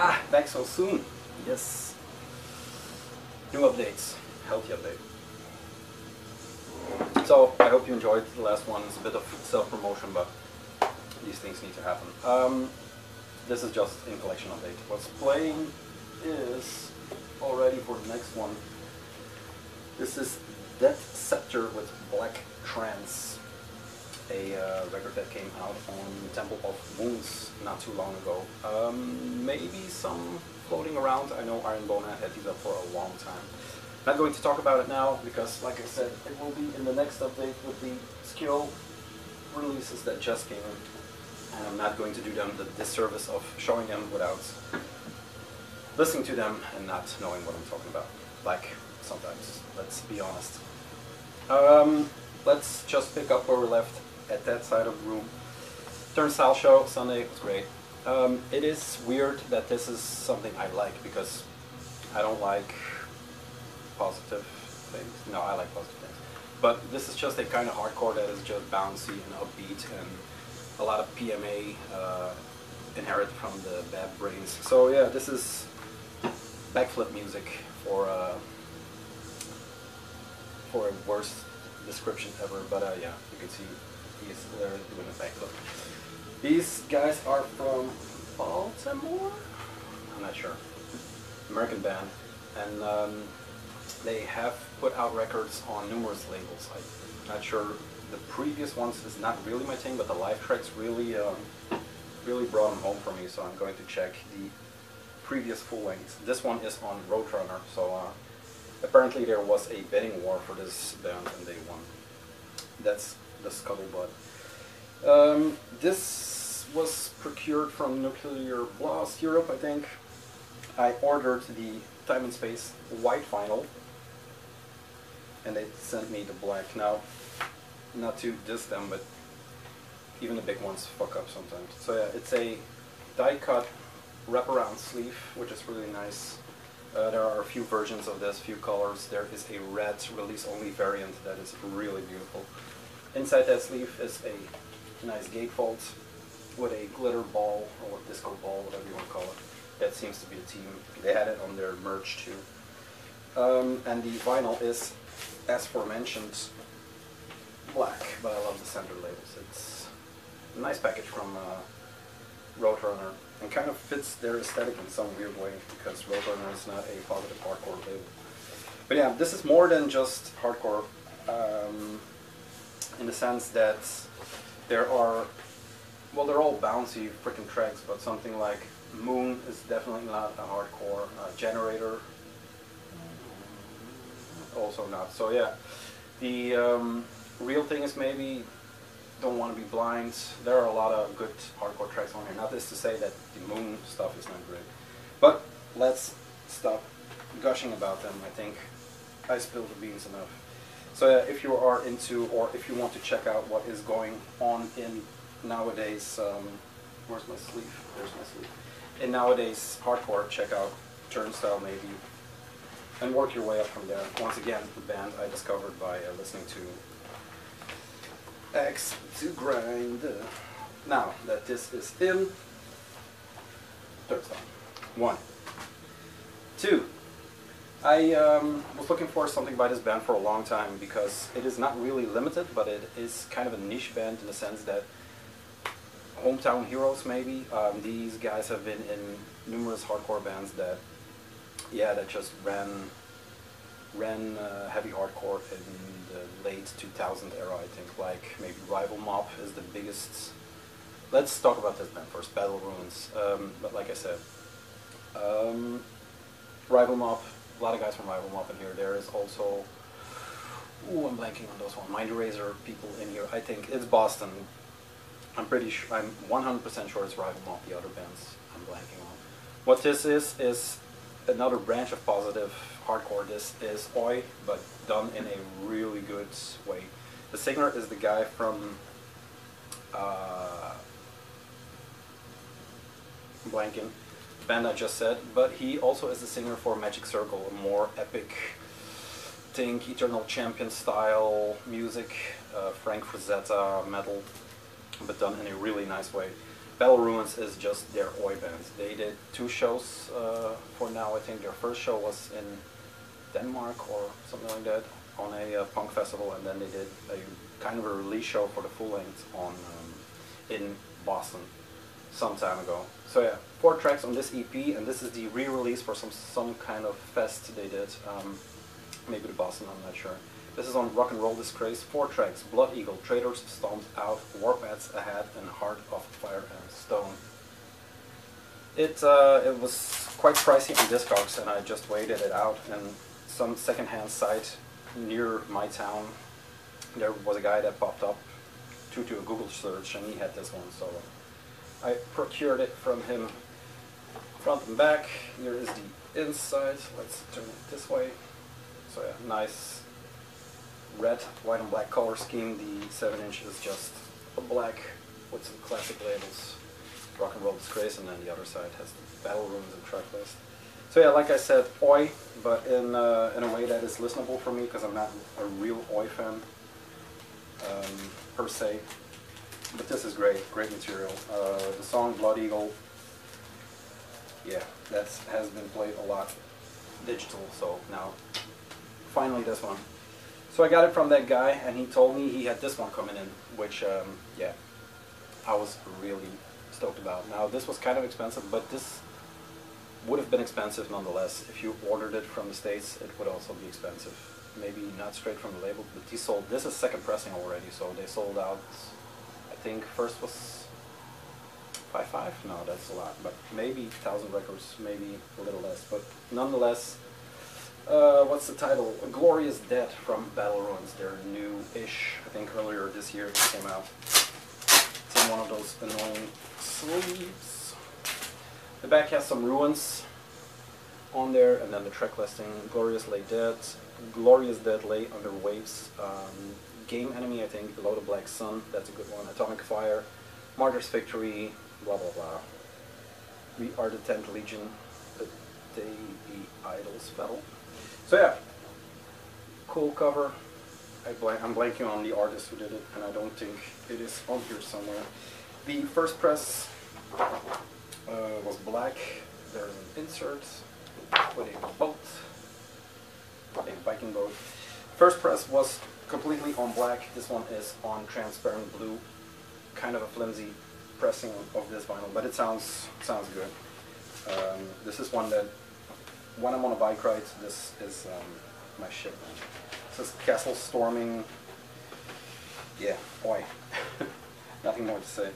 Ah, back so soon. Yes. New updates. Healthy update. So, I hope you enjoyed the last one. It's a bit of self-promotion, but these things need to happen. This is just in collection update. What's playing is already for the next one. This is Death Scepter with Black Trance. A record that came out on Temple of Wounds not too long ago. Maybe some floating around. I know Iron Bona had these up for a long time. Not going to talk about it now because, like I said, it will be in the next update with the skill releases that just came in. And I'm not going to do them the disservice of showing them without listening to them and not knowing what I'm talking about. Like, sometimes, let's be honest. Let's just pick up where we left at that side of the room. Turnstile show, Sunday, was great. It is weird that this is something I like because I don't like positive things. No, I like positive things. But this is just a kind of hardcore that is just bouncy and upbeat and a lot of PMA inherited from the Bad Brains. So yeah, this is backflip music for a worst description ever. But yeah, you can see he's literally doing a backflip. These guys are from Baltimore? I'm not sure. American band. And they have put out records on numerous labels. I'm not sure. The previous ones is not really my thing, but the live tracks really really brought them home for me, so I'm going to check the previous full length. This one is on Roadrunner, so apparently there was a bidding war for this band and they won. That's the scuttlebutt. This was procured from Nuclear Blast Europe, I think. I ordered the Time and Space white vinyl and they sent me the black. Now, not to diss them, but even the big ones fuck up sometimes. So yeah, it's a die-cut wraparound sleeve, which is really nice. There are a few versions of this, few colors. There is a red release-only variant that is really beautiful. Inside that sleeve is a nice gatefold with a glitter ball, or disco ball, whatever you want to call it. That seems to be a team. They had it on their merch too. And the vinyl is, as aforementioned, black, but I love the center labels. It's a nice package from Roadrunner and kind of fits their aesthetic in some weird way because Roadrunner is not a positive hardcore label. But yeah, this is more than just hardcore in the sense that there are, well, they're all bouncy freaking tracks, but something like Moon is definitely not a hardcore. Generator, also not. So yeah, the real thing is maybe Don't Want to Be Blind. There are a lot of good hardcore tracks on here. Not this to say that the Moon stuff is not great. But let's stop gushing about them. I think I spilled the beans enough. So yeah, if you are into, or if you want to check out what is going on in nowadays, where's my sleeve? There's my sleeve. In nowadays hardcore, check out Turnstile maybe. And work your way up from there. Once again, the band I discovered by listening to X to Grind. Now that this is in, Turnstile. 1. 2. I was looking for something by this band for a long time because it is not really limited, but it is kind of a niche band in the sense that hometown heroes maybe. These guys have been in numerous hardcore bands that, yeah, that just ran heavy hardcore in the late 2000 era, I think. Like maybe Rival Mob is the biggest. Let's talk about this band first, Battle Ruins. But like I said, Rival Mob, a lot of guys from Rival Mob in here. There is also, ooh, I'm blanking on those one. Mind Eraser people in here. I think it's Boston. I'm pretty sure, I'm 100% sure it's Rival Mob, the other bands I'm blanking on. What this is another branch of positive hardcore. This is Oi, but done in a really good way. The singer is the guy from blanking, band I just said, but he also is the singer for Magic Circle, a more epic, think Eternal Champion style music, Frank Frazetta metal, but done in a really nice way. Battle Ruins is just their oi band. They did 2 shows for now. I think their first show was in Denmark or something like that on a punk festival, and then they did a kind of a release show for the full length on in Boston some time ago. So yeah, 4 tracks on this EP, and this is the re-release for some kind of fest they did. Maybe the Boston, I'm not sure. This is on Rock and Roll Disgrace. 4 tracks: Blood Eagle, Traitors, Stomped Out, Warpaths Ahead, and Heart of Fire and Stone. It was quite pricey on Discogs, and I just waited it out. And some secondhand site near my town, there was a guy that popped up due to a Google search, and he had this one, so I procured it from him. Front and back. Here is the inside. Let's turn it this way. So yeah, nice red, white and black color scheme. The 7-inch is just a black with some classic labels, Rock and Roll Disgrace, and then the other side has the Battle Ruins and track list. So yeah, like I said, oi, but in a way that is listenable for me, because I'm not a real oi fan per se. But this is great material. The song Blood Eagle, yeah, that has been played a lot digital, so now finally this one. So I got it from that guy, and he told me he had this one coming in, which, yeah, I was really stoked about. Now, this was kind of expensive, but this would have been expensive nonetheless. If you ordered it from the States, it would also be expensive. Maybe not straight from the label, but this is second pressing already, so they sold out. I think first was 5.5? No, that's a lot, but maybe 1,000 records, maybe a little less, but nonetheless. What's the title? Glorious Dead from Battle Ruins. They're new-ish. I think earlier this year it came out. It's in one of those annoying sleeves. The back has some ruins on there, and then the track listing. Glorious Dead Lay Under Waves. Game Enemy, I think, Below the Black Sun. That's a good one. Atomic Fire. Martyr's Victory. Blah, blah, blah. We Are the 10th Legion. The Idols Battle. So yeah, cool cover. I'm blanking on the artist who did it, and I don't think it is on here somewhere. The first press was black. There's an insert with a boat, a Viking boat. First press was completely on black. This one is on transparent blue. Kind of a flimsy pressing of this vinyl, but it sounds good. This is one that, when I'm on a bike ride, this is my shit, man. This is Castle Storming. Yeah, boy. Nothing more to say.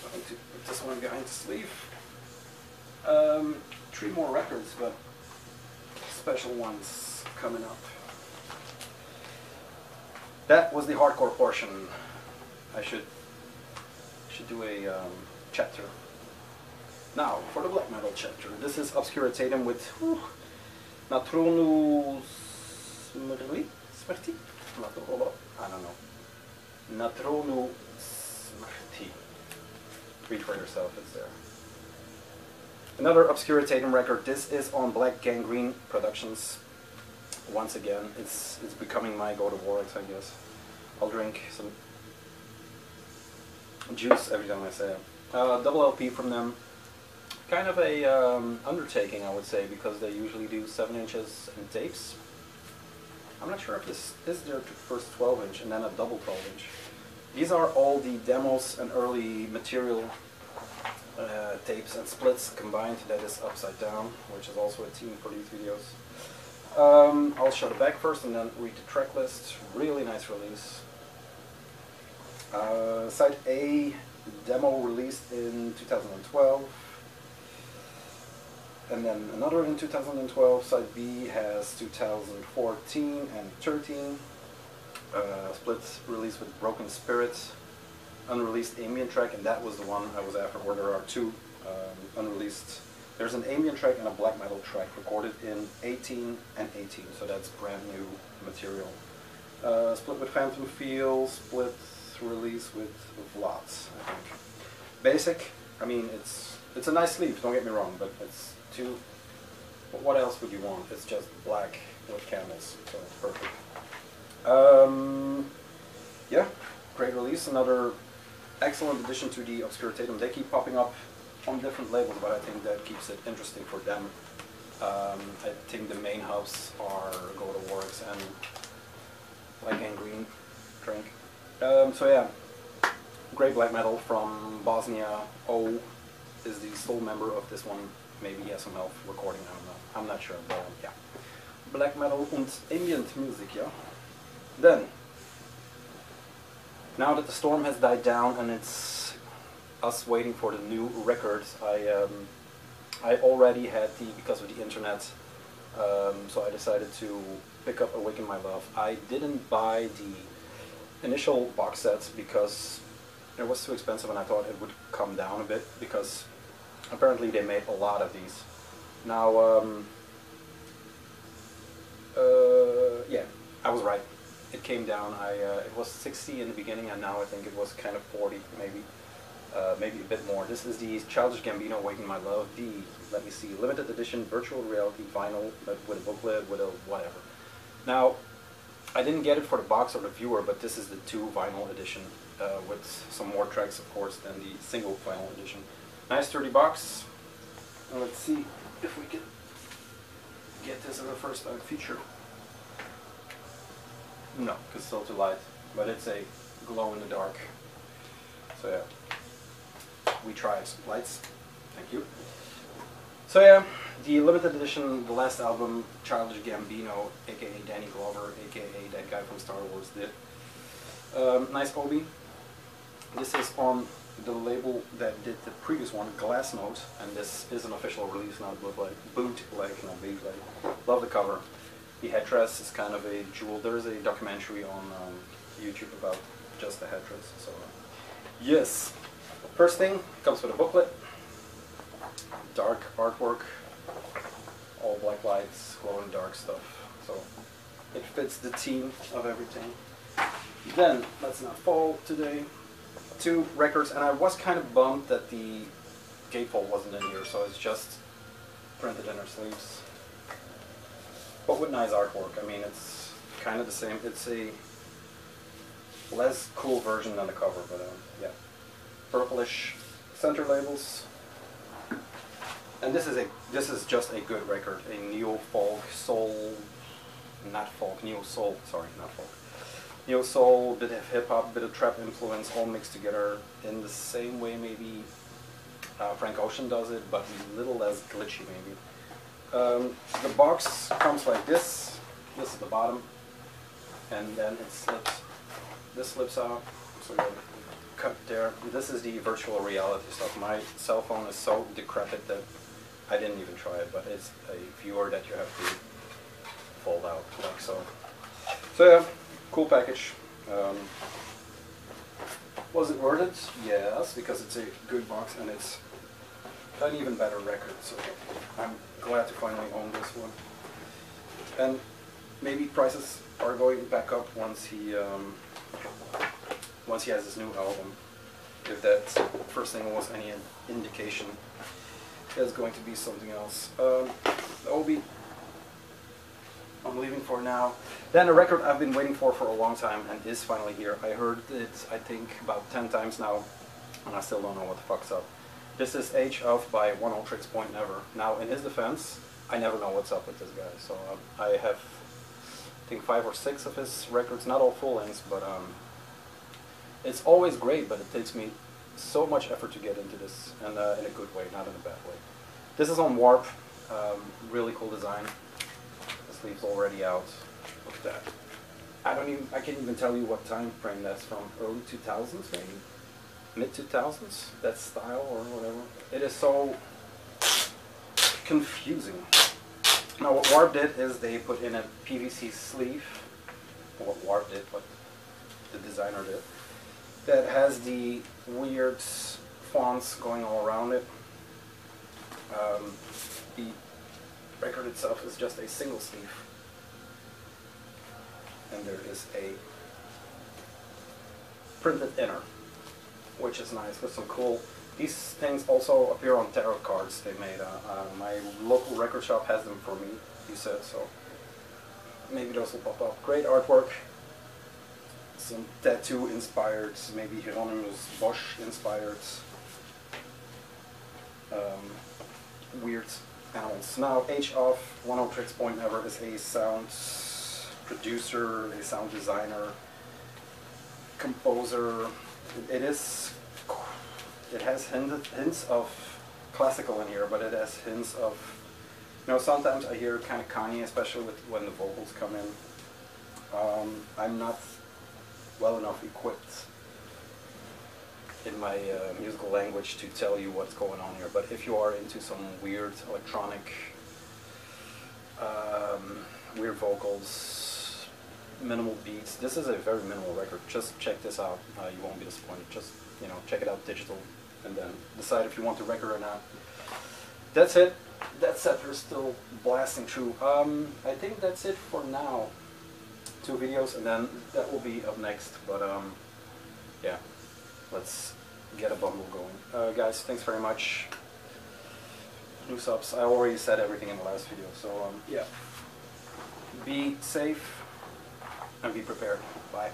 I'm going to put this one behind the sleeve. 3 more records, but special ones coming up. That was the hardcore portion. I should do a chapter. Now, for the black metal chapter, this is Obscura Tatum with Natronu Smrti? I don't know. Natronu Smrti. Read for yourself, it's there. Another Obscura Tatum record. This is on Black Gangrene Productions. Once again, it's becoming my go-to Warwick's, I guess. I'll drink some juice every time I say it. Double LP from them. Kind of a undertaking, I would say, because they usually do 7 inches and tapes. I'm not sure if this is their first 12-inch and then a double 12-inch. These are all the demos and early material tapes and splits combined. That is Upside Down, which is also a team for these videos. I'll show the back first and then read the track list. Really nice release. Side A, demo released in 2012. And then another in 2012. Side B has 2014 and 13. Split release with Broken Spirit. Unreleased ambient track, and that was the one I was after, where there are 2 unreleased. There's an ambient track and a black metal track recorded in 18 and 18, so that's brand new material. Split with Phantom Feel, split release with Lots, I think. Basic, I mean, it's a nice sleeve, don't get me wrong, but it's too, what else would you want? It's just black with camels, so it's perfect. Yeah, great release. Another excellent addition to the Obscura Tatum. They keep popping up on different labels, but I think that keeps it interesting for them. I think the main hubs are Go to Works and Black and Green Drink. So yeah, great black metal from Bosnia. O is the sole member of this one. Maybe he has some health recording, I don't know. I'm not sure, but yeah. Black metal and ambient music, yeah. Then, now that the storm has died down and it's us waiting for the new records, I already had because of the internet, so I decided to pick up Awaken My Love. I didn't buy the initial box sets because it was too expensive and I thought it would come down a bit because apparently they made a lot of these. Now, yeah, I was right. It came down. It was 60 in the beginning, and now I think it was kind of 40, maybe a bit more. This is the Childish Gambino Awaken My Love, the, let me see, limited edition virtual reality vinyl with a booklet, with a whatever. Now, I didn't get it for the box or the viewer, but this is the 2 vinyl edition with some more tracks, of course, than the single vinyl edition. Nice sturdy box. And let's see if we can get this as a first time feature. No, because it's still too light, but it's a glow in the dark. So yeah, we tried lights. Thank you. So yeah, the limited edition, the last album, Childish Gambino, aka Danny Glover, aka that guy from Star Wars, did. Nice obi. This is on the label that did the previous one, Glassnote, and this is an official release, not bootleg, not bootleg. Love the cover. The headdress is kind of a jewel. There is a documentary on YouTube about just the headdress. So yes, first thing comes with a booklet, dark artwork, all black lights, glow in the dark stuff. So it fits the theme of everything. Then let's not fall today. 2 records, and I was kind of bummed that the gatefold wasn't in here, so it's just printed inner sleeves. But with nice artwork. I mean, it's kind of the same. It's a less cool version than the cover, but yeah. Purplish center labels. And this is just a good record. A neo-folk, soul, not folk, neo-soul, sorry, not folk. Neo-soul, bit of hip-hop, bit of trap influence, all mixed together in the same way maybe Frank Ocean does it, but a little less glitchy maybe. The box comes like this. This is the bottom, and then it slips. This slips out, so you cut there. This is the virtual reality stuff. My cell phone is so decrepit that I didn't even try it, but it's a viewer that you have to fold out like so. So yeah, cool package. Was it worth it? Yes, because it's a good box and it's an even better record. So I'm glad to finally own this one. And maybe prices are going back up once he has his new album. If that first thing was any indication, there's going to be something else. The Obi, I'm leaving for now. Then a record I've been waiting for a long time and is finally here. I heard it, I think, about 10 times now, and I still don't know what the fuck's up. This is Age of by One Old Tricks Point Never. Now, in his defense, I never know what's up with this guy. So I have, I think, 5 or 6 of his records, not all full lengths, but it's always great, but it takes me so much effort to get into this, and in a good way, not in a bad way. This is on Warp, really cool design. The sleeve's already out. Look at that. I can't even tell you what time frame that's from. Early 2000s, maybe? Mid-2000s? That style or whatever. It is so confusing. Now what Warp did is they put in a PVC sleeve. What Warp did, what the designer did. That has the weird fonts going all around it. The record itself is just a single sleeve. And there is a printed inner, which is nice with some cool. These things also appear on tarot cards they made. My local record shop has them for me, he said, so maybe those will pop up. Great artwork. some tattoo inspired, maybe Hieronymus Bosch inspired weird animals. Now H-Off, One of Tricks Point Never, is a sound producer, a sound designer, composer. It has hints of classical in here, but it has hints of, you know, sometimes I hear kind of Kanye, especially when the vocals come in. I'm not well enough equipped in my musical language to tell you what's going on here, but if you are into some weird electronic, weird vocals, minimal beats, this is a very minimal record. Just check this out. You won't be disappointed. Just, you know, check it out digital and then decide if you want the record or not. That's it. That set is still blasting through. I think that's it for now. 2 videos and then that will be up next, but yeah, let's get a bundle going. Guys, thanks very much. New subs. I already said everything in the last video, so yeah. Be safe and be prepared. Bye.